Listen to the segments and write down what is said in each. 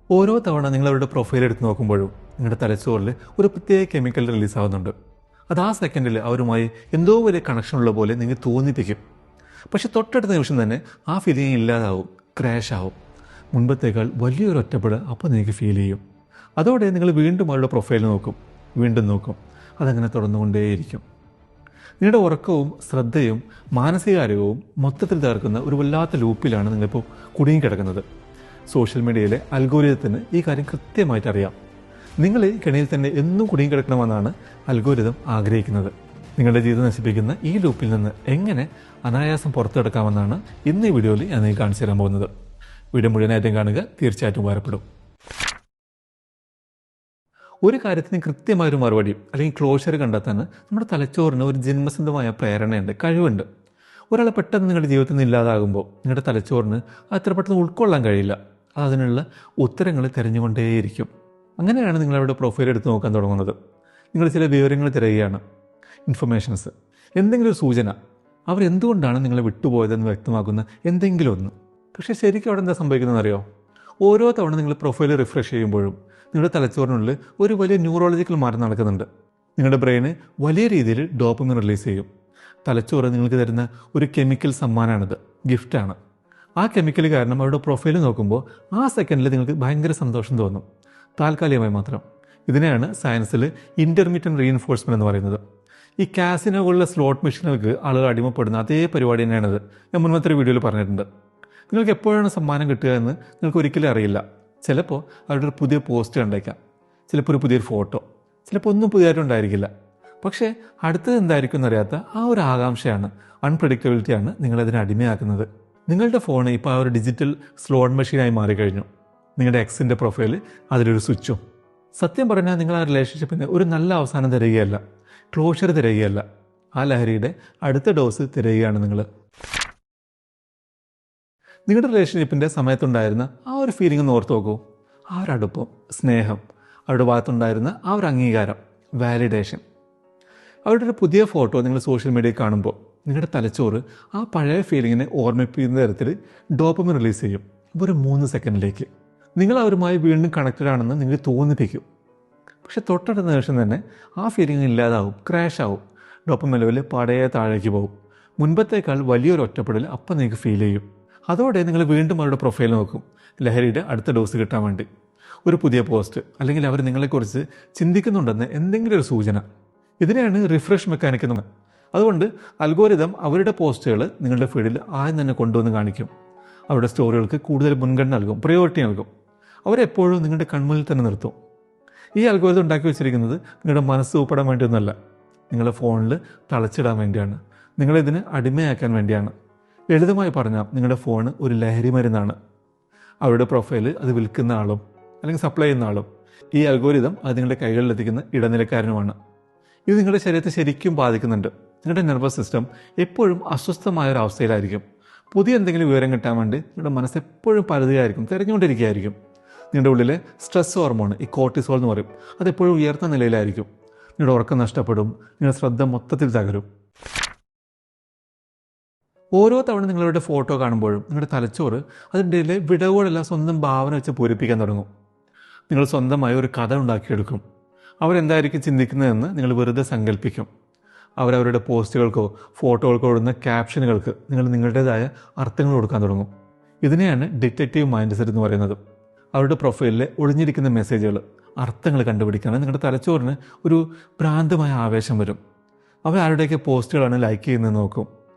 ഓരോ തവണ നിങ്ങൾ അവരുടെ പ്രൊഫൈൽ എടുത്ത് നോക്കുമ്പോഴും നിങ്ങളുടെ തലച്ചോറിൽ ഒരു പ്രത്യേക കെമിക്കൽ റിലീസ് ആവുന്നുണ്ട്. അത് ആ സെക്കൻഡിൽ അവരുമായി എന്തോ വലിയ കണക്ഷൻ ഉള്ള പോലെ നിങ്ങൾ തോന്നിപ്പിക്കും. പക്ഷെ തൊട്ടടുത്ത നിമിഷം തന്നെ ആ ഫീലിംഗ് ഇല്ലാതാവും, ക്രാഷ് ആവും. മുൻപത്തേക്കാൾ വലിയൊരു ഒറ്റപ്പെടൽ അപ്പോൾ നിങ്ങൾക്ക് ഫീൽ ചെയ്യും. അതോടെ നിങ്ങൾ വീണ്ടും അവരുടെ പ്രൊഫൈൽ നോക്കും, വീണ്ടും നോക്കും. അതങ്ങനെ തുടർന്നുകൊണ്ടേയിരിക്കും. നിങ്ങളുടെ ഉറക്കവും ശ്രദ്ധയും മാനസികാരോഗ്യവും മൊത്തത്തിൽ തകർക്കുന്ന ഒരു വല്ലാത്ത ലൂപ്പിലാണ് നിങ്ങളിപ്പോൾ കുടുങ്ങിക്കിടക്കുന്നത്. സോഷ്യൽ മീഡിയയിലെ അൽഗോരിതത്തിന് ഈ കാര്യം കൃത്യമായിട്ട് അറിയാം. നിങ്ങൾ ഈ കെണിയിൽ തന്നെ എന്നും കുടുങ്ങിക്കിടക്കണമെന്നാണ് അൽഗോരിതം ആഗ്രഹിക്കുന്നത്. നിങ്ങളുടെ ജീവിതം നശിപ്പിക്കുന്ന ഈ ലൂപ്പിൽ നിന്ന് എങ്ങനെ അനായാസം പുറത്തെടുക്കാമെന്നാണ് ഇന്ന് ഈ വീഡിയോയിൽ ഞാൻ നിങ്ങൾക്ക് കാണിച്ചു തരാൻ പോകുന്നത്. വീഡിയോ മുഴുവനായിട്ടും കാണുക, തീർച്ചയായിട്ടും ഉപകാരപ്പെടും. ഒരു കാര്യത്തിന് കൃത്യമായൊരു മറുപടി അല്ലെങ്കിൽ ക്ലോഷർ കണ്ടെത്താൻ നമ്മുടെ തലച്ചോറിന് ഒരു ജന്മസിദ്ധമായ പ്രേരണയുണ്ട്, കഴിവുണ്ട്. ഒരാളെ പെട്ടെന്ന് നിങ്ങളുടെ ജീവിതത്തിൽ നിന്ന് ഇല്ലാതാകുമ്പോൾ നിങ്ങളുടെ തലച്ചോറിന് അത്ര പെട്ടെന്ന് ഉൾക്കൊള്ളാൻ കഴിയില്ല. അതിനുള്ള ഉത്തരങ്ങൾ തിരഞ്ഞുകൊണ്ടേയിരിക്കും. അങ്ങനെയാണ് നിങ്ങളവരുടെ പ്രൊഫൈൽ എടുത്ത് നോക്കാൻ തുടങ്ങുന്നത്. നിങ്ങൾ ചില വിവരങ്ങൾ തിരയുകയാണ്, ഇൻഫർമേഷൻസ്, എന്തെങ്കിലും ഒരു സൂചന, അവരെന്തുകൊണ്ടാണ് നിങ്ങളെ വിട്ടുപോയതെന്ന് വ്യക്തമാക്കുന്ന എന്തെങ്കിലും ഒന്ന്. പക്ഷേ ശരിക്കും അവിടെ എന്താ സംഭവിക്കുന്നതെന്നറിയോ? ഓരോ തവണ നിങ്ങൾ പ്രൊഫൈൽ റിഫ്രഷ് ചെയ്യുമ്പോഴും നിങ്ങളുടെ തലച്ചോറിനുള്ളിൽ ഒരു വലിയ ന്യൂറോളജിക്കൽ മാറ്റം നടക്കുന്നുണ്ട്. നിങ്ങളുടെ ബ്രെയിന് വലിയ രീതിയിൽ ഡോപ്പമിൻ റിലീസ് ചെയ്യും. തലച്ചോറ് നിങ്ങൾക്ക് തരുന്ന ഒരു കെമിക്കൽ സമ്മാനമാണിത്, ഗിഫ്റ്റാണ്. ആ കെമിക്കൽ കാരണം അവരുടെ പ്രൊഫൈൽ നോക്കുമ്പോൾ ആ സെക്കൻഡിൽ നിങ്ങൾക്ക് ഭയങ്കര സന്തോഷം തോന്നും, താൽക്കാലികമായി മാത്രം. ഇതിനെയാണ് സയൻസിൽ ഇൻ്റർമീഡിയറ്റ് റീഇൻഫോഴ്സ്മെൻറ്റ് എന്ന് പറയുന്നത്. ഈ കാസിനോകളിലെ സ്ലോട്ട് മെഷീനുകൾക്ക് ആളുകൾ അടിമപ്പെടുന്ന അതേ പരിപാടി തന്നെയാണിത്. ഞാൻ മുൻപത്തെ ഒരു വീഡിയോയിൽ പറഞ്ഞിട്ടുണ്ട്. നിങ്ങൾക്ക് എപ്പോഴാണ് സമ്മാനം കിട്ടുക എന്ന് നിങ്ങൾക്ക് ഒരിക്കലും അറിയില്ല. ചിലപ്പോൾ അവരുടെ ഒരു പുതിയ പോസ്റ്റ് കണ്ടേക്കാം, ചിലപ്പോൾ ഒരു പുതിയൊരു ഫോട്ടോ, ചിലപ്പോൾ ഒന്നും പുതിയതായിട്ടുണ്ടായിരിക്കില്ല. പക്ഷേ അടുത്തത് എന്തായിരിക്കും എന്നറിയാത്ത ആ ഒരു ആകാംക്ഷയാണ്, അൺപ്രഡിക്റ്റബിലിറ്റിയാണ് നിങ്ങളതിനെ അടിമയാക്കുന്നത്. നിങ്ങളുടെ ഫോൺ ഇപ്പോൾ ആ ഒരു ഡിജിറ്റൽ സ്ലോട്ട് മെഷീനായി മാറിക്കഴിഞ്ഞു. നിങ്ങളുടെ എക്സിൻ്റെ പ്രൊഫൈൽ അതിലൊരു സ്വിച്ചും. സത്യം പറഞ്ഞാൽ നിങ്ങൾ ആ റിലേഷൻഷിപ്പിന് ഒരു നല്ല അവസാനം തരികയല്ല, ക്ലോഷർ തരികയല്ല, ആ ലഹരിയുടെ അടുത്ത ഡോസ് തരികയാണ് നിങ്ങൾ. നിങ്ങളുടെ റിലേഷൻഷിപ്പിൻ്റെ സമയത്തുണ്ടായിരുന്ന ആ ഒരു ഫീലിംഗ് ഒന്ന് ഓർത്ത് നോക്കൂ. ആ ഒരു അടുപ്പം, സ്നേഹം, അവരുടെ ഭാഗത്തുണ്ടായിരുന്ന ആ ഒരു അംഗീകാരം, വാലിഡേഷൻ. അവരുടെ ഒരു പുതിയ ഫോട്ടോ നിങ്ങൾ സോഷ്യൽ മീഡിയയിൽ കാണുമ്പോൾ നിങ്ങളുടെ തലച്ചോറ് ആ പഴയ ഫീലിങ്ങിനെ ഓർമ്മിപ്പിക്കുന്ന തരത്തിൽ ഡോപ്പമിൻ റിലീസ് ചെയ്യും. ഒരു 3 സെക്കൻഡിലേക്ക് നിങ്ങൾ അവരുമായി വീണ്ടും കണക്റ്റഡ് ആണെന്ന് നിങ്ങൾക്ക് തോന്നിപ്പിക്കും. പക്ഷെ തൊട്ടടുത്ത നിമിഷം തന്നെ ആ ഫീലിംഗ് ഇല്ലാതാവും, ക്രാഷ് ആവും. ഡോപ്പമിൻ ലെവൽ പടയെ താഴേക്ക് പോകും. മുൻപത്തേക്കാൾ വലിയൊരു ഒറ്റപ്പെടൽ അപ്പം നിങ്ങൾക്ക് ഫീൽ ചെയ്യും. അതോടെ നിങ്ങൾ വീണ്ടും അവരുടെ പ്രൊഫൈൽ നോക്കും, ലഹരിയുടെ അടുത്ത ഡോസ് കിട്ടാൻ വേണ്ടി. ഒരു പുതിയ പോസ്റ്റ് അല്ലെങ്കിൽ അവർ നിങ്ങളെക്കുറിച്ച് ചിന്തിക്കുന്നുണ്ടെന്ന് എന്തെങ്കിലും ഒരു സൂചന. ഇതിനെയാണ് റിഫ്രഷ് മെക്കാനിക് എന്ന്. അതുകൊണ്ട് അൽഗോരിതം അവരുടെ പോസ്റ്റുകൾ നിങ്ങളുടെ ഫീഡിൽ ആദ്യം തന്നെ കൊണ്ടുവന്ന് കാണിക്കും. അവരുടെ സ്റ്റോറികൾക്ക് കൂടുതൽ മുൻഗണന നൽകും, പ്രയോറിറ്റി നൽകും. അവരെപ്പോഴും നിങ്ങളുടെ കൺമുന്നിൽ തന്നെ നിർത്തും. ഈ അൽഗോരിതം ഉണ്ടാക്കി വെച്ചിരിക്കുന്നത് നിങ്ങളുടെ മനസ്സ് ഉൾപ്പെടാൻ വേണ്ടിയൊന്നുമല്ല, നിങ്ങളുടെ ഫോണിൽ തളച്ചിടാൻ വേണ്ടിയാണ്, നിങ്ങളിതിന് അടിമയാക്കാൻ വേണ്ടിയാണ്. ലളിതമായി പറഞ്ഞാൽ നിങ്ങളുടെ ഫോൺ ഒരു ലഹരി മരുന്നാണ്. അവരുടെ പ്രൊഫൈൽ അത് വിൽക്കുന്ന ആളും അല്ലെങ്കിൽ സപ്ലൈ ചെയ്യുന്ന ആളും. ഈ അൽഗോരിതം അത് നിങ്ങളുടെ കൈകളിലെത്തിക്കുന്ന ഇടനിലക്കാരനുമാണ്. ഇത് നിങ്ങളുടെ ശരീരത്തെ ശരിക്കും ബാധിക്കുന്നുണ്ട്. നിങ്ങളുടെ നെർവസ് സിസ്റ്റം എപ്പോഴും അസ്വസ്ഥമായ ഒരു അവസ്ഥയിലായിരിക്കും. പുതിയ എന്തെങ്കിലും വിവരം കിട്ടാൻ വേണ്ടി നിങ്ങളുടെ മനസ്സ് എപ്പോഴും പരതുകയായിരിക്കും, തിരഞ്ഞുകൊണ്ടിരിക്കുകയായിരിക്കും. നിങ്ങളുടെ ഉള്ളിലെ സ്ട്രെസ് ഹോർമോൺ, ഈ കോർട്ടിസോൾ എന്ന് പറയും, അതെപ്പോഴും ഉയർന്ന നിലയിലായിരിക്കും. നിങ്ങളുടെ ഉറക്കം നഷ്ടപ്പെടും, നിങ്ങളുടെ ശ്രദ്ധ മൊത്തത്തിൽ തകരും. ഓരോ തവണ നിങ്ങളുടെ ഫോട്ടോ കാണുമ്പോഴും നിങ്ങളുടെ തലച്ചോറ് അതിൻ്റെ വിടവുകളെല്ലാം സ്വന്തം ഭാവന വെച്ച് പൂരിപ്പിക്കാൻ തുടങ്ങും. നിങ്ങൾ സ്വന്തമായി ഒരു കഥ ഉണ്ടാക്കിയെടുക്കും. അവരെന്തായിരിക്കും ചിന്തിക്കുന്നതെന്ന് നിങ്ങൾ വെറുതെ സങ്കല്പിക്കും. അവരവരുടെ പോസ്റ്റുകൾക്കോ ഫോട്ടോകൾക്കോ ഇടുന്ന ക്യാപ്ഷനുകൾക്ക് നിങ്ങൾ നിങ്ങളുടേതായ അർത്ഥങ്ങൾ കൊടുക്കാൻ തുടങ്ങും. ഇതിനെയാണ് ഡിറ്റക്റ്റീവ് മൈൻഡ് സെറ്റ് എന്ന് പറയുന്നത്. അവരുടെ പ്രൊഫൈലിലെ ഒളിഞ്ഞിരിക്കുന്ന മെസ്സേജുകൾ, അർത്ഥങ്ങൾ കണ്ടുപിടിക്കാൻ നിങ്ങളുടെ തലച്ചോറിന് ഒരു ഭ്രാന്തമായ ആവേശം വരും. അവരാരുടെയൊക്കെ പോസ്റ്റുകളാണ് ലൈക്ക് ചെയ്യുന്നത് നോക്കും.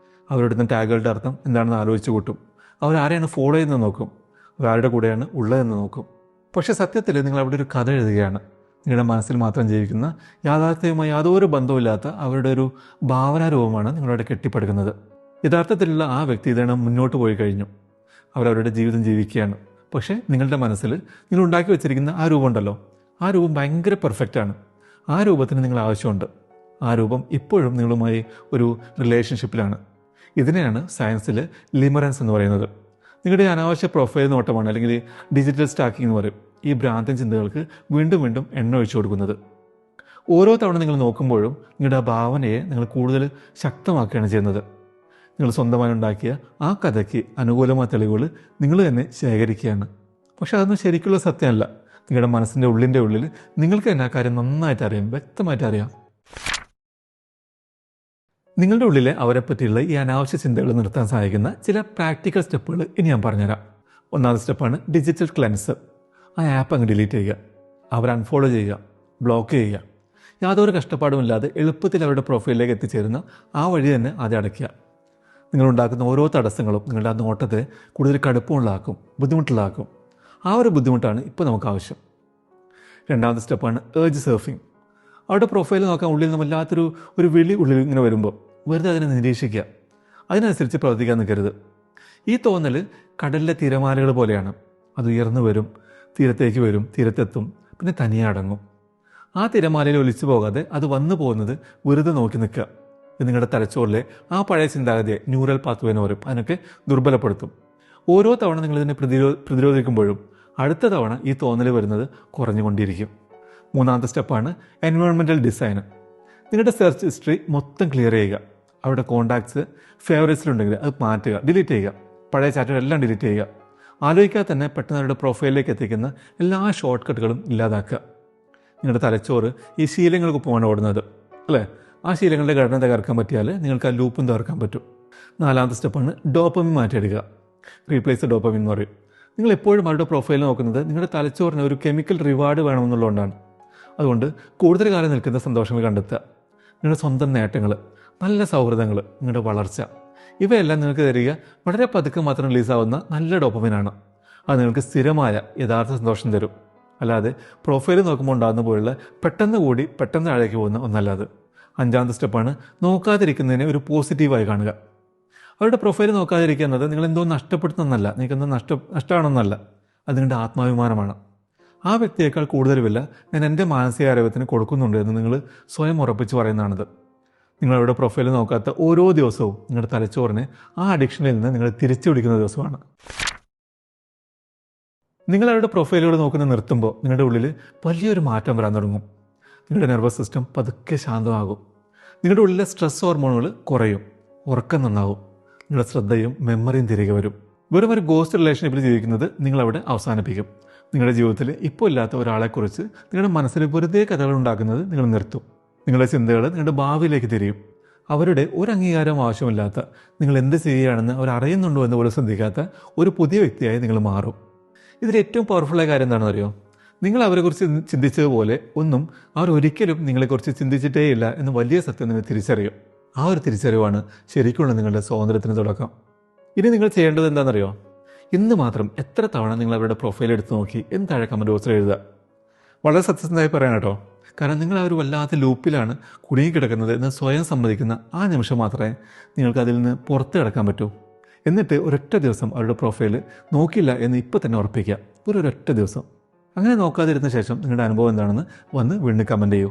അവരുടെ ടാഗുകളുടെ അർത്ഥം എന്താണെന്ന് ആലോചിച്ച് കൂട്ടും. അവരാരെയാണ് ഫോളോ ചെയ്യുന്നത് നോക്കും. അവരാരുടെ കൂടെയാണ് ഉള്ളതെന്ന് നോക്കും. പക്ഷേ സത്യത്തിൽ നിങ്ങൾ അവിടെ ഒരു കഥ എഴുതുകയാണ്. നിങ്ങളുടെ മനസ്സിൽ മാത്രം ജീവിക്കുന്ന, യാഥാർത്ഥ്യവുമായി യാതൊരു ബന്ധവുമില്ലാത്ത അവരുടെ ഒരു ഭാവനാരൂപമാണ് നിങ്ങളവിടെ കെട്ടിപ്പടുക്കുന്നത്. യഥാർത്ഥത്തിലുള്ള ആ വ്യക്തി ഇതാണ് മുന്നോട്ട് പോയി കഴിഞ്ഞു. അവരവരുടെ ജീവിതം ജീവിക്കുകയാണ്. പക്ഷേ നിങ്ങളുടെ മനസ്സിൽ നിങ്ങൾ ഉണ്ടാക്കി വെച്ചിരിക്കുന്ന ആ രൂപം ഉണ്ടല്ലോ, ആ രൂപം ഭയങ്കര പെർഫെക്റ്റാണ്. ആ രൂപത്തിന് നിങ്ങൾ ആവശ്യമുണ്ട്. ആ രൂപം ഇപ്പോഴും നിങ്ങളുമായി ഒരു റിലേഷൻഷിപ്പിലാണ്. ഇതിനെയാണ് സയൻസിൽ ലിമറൻസ് എന്ന് പറയുന്നത്. നിങ്ങളുടെ അനാവശ്യ പ്രൊഫൈൽ നോട്ടമാണ്, അല്ലെങ്കിൽ ഡിജിറ്റൽ സ്റ്റാക്കിംഗ് എന്ന് പറയും, ഈ ഭ്രാന്തൻ ചിന്തകൾക്ക് വീണ്ടും വീണ്ടും എണ്ണ ഒഴിച്ചു കൊടുക്കുന്നത്. ഓരോ തവണ നിങ്ങൾ നോക്കുമ്പോഴും നിങ്ങളുടെ ആ ഭാവനയെ നിങ്ങൾ കൂടുതൽ ശക്തമാക്കുകയാണ് ചെയ്യുന്നത്. നിങ്ങൾ സ്വന്തമായി ഉണ്ടാക്കിയ ആ കഥയ്ക്ക് അനുകൂലമായ തെളിവുകൾ നിങ്ങൾ തന്നെ ശേഖരിക്കുകയാണ്. പക്ഷെ അതൊന്നും ശരിക്കുള്ള സത്യമല്ല. നിങ്ങളുടെ മനസ്സിൻ്റെ ഉള്ളിൽ നിങ്ങൾക്ക് തന്നെ ആ കാര്യം നന്നായിട്ട് അറിയാം, വ്യക്തമായിട്ട് അറിയാം. നിങ്ങളുടെ ഉള്ളിലെ അവരെ പറ്റിയുള്ള ഈ അനാവശ്യ ചിന്തകൾ നിർത്താൻ സഹായിക്കുന്ന ചില പ്രാക്ടിക്കൽ സ്റ്റെപ്പുകൾ ഇനി ഞാൻ പറഞ്ഞുതരാം. ഒന്നാമത്തെ സ്റ്റെപ്പാണ് ഡിജിറ്റൽ ക്ലെൻസ്. ആ ആപ്പ് അങ്ങ് ഡിലീറ്റ് ചെയ്യുക, അവർ അൺഫോളോ ചെയ്യുക, ബ്ലോക്ക് ചെയ്യുക. യാതൊരു കഷ്ടപ്പാടുമില്ലാതെ എളുപ്പത്തിൽ അവരുടെ പ്രൊഫൈലിലേക്ക് എത്തിച്ചേരുന്ന ആ വഴി തന്നെ ആദ്യം അടയ്ക്കുക. നിങ്ങളുണ്ടാക്കുന്ന ഓരോ തടസ്സങ്ങളും നിങ്ങളുടെ ആ നോട്ടത്തെ കൂടുതൽ കടുപ്പമുള്ളതാക്കും, ബുദ്ധിമുട്ടുള്ളതാക്കും. ആ ഒരു ബുദ്ധിമുട്ടാണ് ഇപ്പോൾ നമുക്ക് ആവശ്യം. രണ്ടാമത്തെ സ്റ്റെപ്പാണ് ഏർജ് സർഫിംഗ്. അവരുടെ പ്രൊഫൈൽ നോക്കാൻ ഉള്ളിൽ നിന്ന് വല്ലാത്തൊരു വിളി ഉള്ളിൽ ഇങ്ങനെ വരുമ്പോൾ വെറുതെ അതിനെ നിരീക്ഷിക്കുക, അതിനനുസരിച്ച് പ്രവർത്തിക്കാൻ നിൽക്കരുത്. ഈ തോന്നൽ കടലിലെ തിരമാലകൾ പോലെയാണ്. അത് ഉയർന്നു വരും, തീരത്തേക്ക് വരും, തീരത്തെത്തും, പിന്നെ തനിയെ അടങ്ങും. ആ തിരമാലയിൽ ഒലിച്ചു പോകാതെ അത് വന്നു പോകുന്നത് വെറുതെ നോക്കി നിൽക്കുക. ഇത് നിങ്ങളുടെ തലച്ചോറിലെ ആ പഴയ ചിന്താഗതിയെ, ന്യൂറൽ പാത്വേന്ന് പറയും, അതിനൊക്കെ ദുർബലപ്പെടുത്തും. ഓരോ തവണ നിങ്ങളിതിനെ പ്രതിരോധിക്കുമ്പോഴും അടുത്ത തവണ ഈ തോന്നൽ വരുന്നത് കുറഞ്ഞുകൊണ്ടിരിക്കും. മൂന്നാമത്തെ സ്റ്റെപ്പാണ് എൻവയോൺമെൻറ്റൽ ഡിസൈൻ. നിങ്ങളുടെ സെർച്ച് ഹിസ്റ്ററി മൊത്തം ക്ലിയർ ചെയ്യുക. അവരുടെ കോൺടാക്ട്സ് ഫേവറേറ്റ്സിലുണ്ടെങ്കിൽ അത് മാറ്റുക, ഡിലീറ്റ് ചെയ്യുക. പഴയ ചാറ്റുകളെല്ലാം ഡിലീറ്റ് ചെയ്യുക. ആലോചിക്കാതെ തന്നെ പെട്ടെന്ന് അവരുടെ പ്രൊഫൈലിലേക്ക് എത്തിക്കുന്ന എല്ലാ ഷോർട്ട് കട്ടുകളും ഇല്ലാതാക്കുക. നിങ്ങളുടെ തലച്ചോറ് ഈ ശീലങ്ങൾക്കൊപ്പമാണ് ഓടുന്നത്, അല്ലേ? ആ ശീലങ്ങളുടെ ഘടന തകർക്കാൻ പറ്റിയാൽ നിങ്ങൾക്ക് ആ ലൂപ്പും തകർക്കാൻ പറ്റും. നാലാമത്തെ സ്റ്റെപ്പാണ് ഡോപ്പമിൻ മാറ്റിയെടുക്കുക. റീപ്ലേസ് ഡോപ്പമിൻ എന്ന് പറയും. നിങ്ങൾ എപ്പോഴും അവരുടെ പ്രൊഫൈൽ നോക്കുന്നത് നിങ്ങളുടെ തലച്ചോറിന് ഒരു കെമിക്കൽ റിവാർഡ് വേണമെന്നുള്ളതുകൊണ്ടാണ്. അതുകൊണ്ട് കൂടുതൽ കാലം നിൽക്കുന്ന സന്തോഷങ്ങൾ കണ്ടെത്തുക. നിങ്ങളുടെ സ്വന്തം നേട്ടങ്ങൾ, നല്ല സൗഹൃദങ്ങൾ, നിങ്ങളുടെ വളർച്ച, ഇവയെല്ലാം നിങ്ങൾക്ക് തരിക വളരെ പതുക്കെ മാത്രം റിലീസാവുന്ന നല്ല ഡോപ്പമിനാണ്. അത് നിങ്ങൾക്ക് സ്ഥിരമായ യഥാർത്ഥ സന്തോഷം തരും. അല്ലാതെ പ്രൊഫൈൽ നോക്കുമ്പോൾ ഉണ്ടാകുന്ന പോലുള്ള പെട്ടെന്ന് താഴേക്ക് പോകുന്ന ഒന്നല്ലാതെ. അഞ്ചാമത്തെ സ്റ്റെപ്പാണ് നോക്കാതിരിക്കുന്നതിനെ ഒരു പോസിറ്റീവായി കാണുക. അവരുടെ പ്രൊഫൈൽ നോക്കാതിരിക്കുക എന്നത് നിങ്ങളെന്തോ നഷ്ടപ്പെടുത്തുന്നതല്ല, നിങ്ങൾക്കെന്തോ നഷ്ടമാണെന്നല്ല. അത് നിങ്ങളുടെ ആത്മാഭിമാനമാണ്. ആ വ്യക്തിയേക്കാൾ കൂടുതൽ വില ഞാൻ എൻ്റെ മാനസികാരോഗ്യത്തിന് കൊടുക്കുന്നുണ്ട് എന്ന് നിങ്ങൾ സ്വയം ഉറപ്പിച്ച് പറയുന്നതാണിത്. നിങ്ങളവരുടെ പ്രൊഫൈൽ നോക്കാത്ത ഓരോ ദിവസവും നിങ്ങളുടെ തലച്ചോറിനെ ആ അഡിക്ഷനിൽ നിന്ന് നിങ്ങൾ തിരിച്ചു പിടിക്കുന്ന ദിവസമാണ്. നിങ്ങളവരുടെ പ്രൊഫൈലുകൾ നോക്കുന്നത് നിർത്തുമ്പോൾ നിങ്ങളുടെ ഉള്ളിൽ വലിയൊരു മാറ്റം വരാൻ തുടങ്ങും. നിങ്ങളുടെ നെർവസ് സിസ്റ്റം പതുക്കെ ശാന്തമാകും. നിങ്ങളുടെ ഉള്ളിലെ സ്ട്രെസ് ഹോർമോണുകൾ കുറയും, ഉറക്കം നന്നാവും, നിങ്ങളുടെ ശ്രദ്ധയും മെമ്മറിയും തിരികെ വരും. വെറും ഒരു ഗോസ്റ്റ് റിലേഷൻഷിപ്പിൽ ജീവിക്കുന്നത് നിങ്ങളവിടെ അവസാനിപ്പിക്കും. നിങ്ങളുടെ ജീവിതത്തിൽ ഇപ്പോൾ ഇല്ലാത്ത ഒരാളെക്കുറിച്ച് നിങ്ങളുടെ മനസ്സിൽ വെറുതെ കഥകൾ ഉണ്ടാക്കുന്നത് നിങ്ങൾ നിർത്തും. നിങ്ങളുടെ ചിന്തകൾ നിങ്ങളുടെ ഭാവിയിലേക്ക് തിരിയും. അവരുടെ ഒരു അംഗീകാരം ആവശ്യമില്ലാത്ത, നിങ്ങൾ എന്ത് ചെയ്യുകയാണെന്ന് അവർ അറിയുന്നുണ്ടോ എന്ന് പോലും ശ്രദ്ധിക്കാത്ത ഒരു പുതിയ വ്യക്തിയായി നിങ്ങൾ മാറും. ഇതിൽ ഏറ്റവും പവർഫുള്ളായ കാര്യം എന്താണെന്ന് അറിയോ? നിങ്ങൾ അവരെക്കുറിച്ച് ചിന്തിച്ചതുപോലെ ഒന്നും അവർ ഒരിക്കലും നിങ്ങളെക്കുറിച്ച് ചിന്തിച്ചിട്ടേയില്ല എന്ന് വലിയ സത്യം നിങ്ങൾ തിരിച്ചറിയും. ആ ഒരു തിരിച്ചറിവാണ് ശരിക്കുള്ള നിങ്ങളുടെ സ്വാതന്ത്ര്യത്തിന് തുടക്കം. ഇനി നിങ്ങൾ ചെയ്യേണ്ടത് എന്താണെന്നറിയോ? ഇന്ന് മാത്രം എത്ര തവണ നിങ്ങൾ അവരുടെ പ്രൊഫൈൽ എടുത്ത് നോക്കി എന്ന് താഴെ കമൻറ്റ് ബോക്സിൽ എഴുതുക. വളരെ സത്യസന്ധമായി പറയാൻ കേട്ടോ. കാരണം നിങ്ങൾ ആ ഒരു വല്ലാത്ത ലൂപ്പിലാണ് കുടുങ്ങിക്കിടക്കുന്നത് എന്ന് സ്വയം സമ്മതിക്കുന്ന ആ നിമിഷം മാത്രമേ നിങ്ങൾക്ക് അതിൽ നിന്ന് പുറത്ത് കിടക്കാൻ പറ്റൂ. എന്നിട്ട് ഒരൊറ്റ ദിവസം അവരുടെ പ്രൊഫൈൽ നോക്കില്ല എന്ന് ഇപ്പോൾ തന്നെ ഉറപ്പിക്കുക. ഒരൊറ്റ ദിവസം അങ്ങനെ നോക്കാതിരുന്ന ശേഷം നിങ്ങളുടെ അനുഭവം എന്താണെന്ന് വന്ന് വീണ്ടും കമൻറ്റ് ചെയ്യൂ.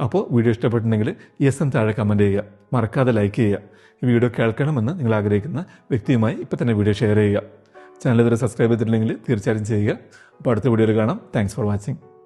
അപ്പോൾ വീഡിയോ ഇഷ്ടപ്പെട്ടിട്ടുണ്ടെങ്കിൽ യെസ് എന്ന് താഴെ കമൻറ്റ് ചെയ്യുക. മറക്കാതെ ലൈക്ക് ചെയ്യുക. ഈ വീഡിയോ കേൾക്കണമെന്ന് നിങ്ങൾ ആഗ്രഹിക്കുന്ന വ്യക്തിയുമായി ഇപ്പോൾ തന്നെ വീഡിയോ ഷെയർ ചെയ്യുക. ചാനൽ ഇതുവരെ സബ്സ്ക്രൈബ് ചെയ്തിട്ടില്ലെങ്കിൽ തീർച്ചയായും ചെയ്യുക. അപ്പോൾ അടുത്ത വീഡിയോയിൽ കാണാം. Thanks for watching.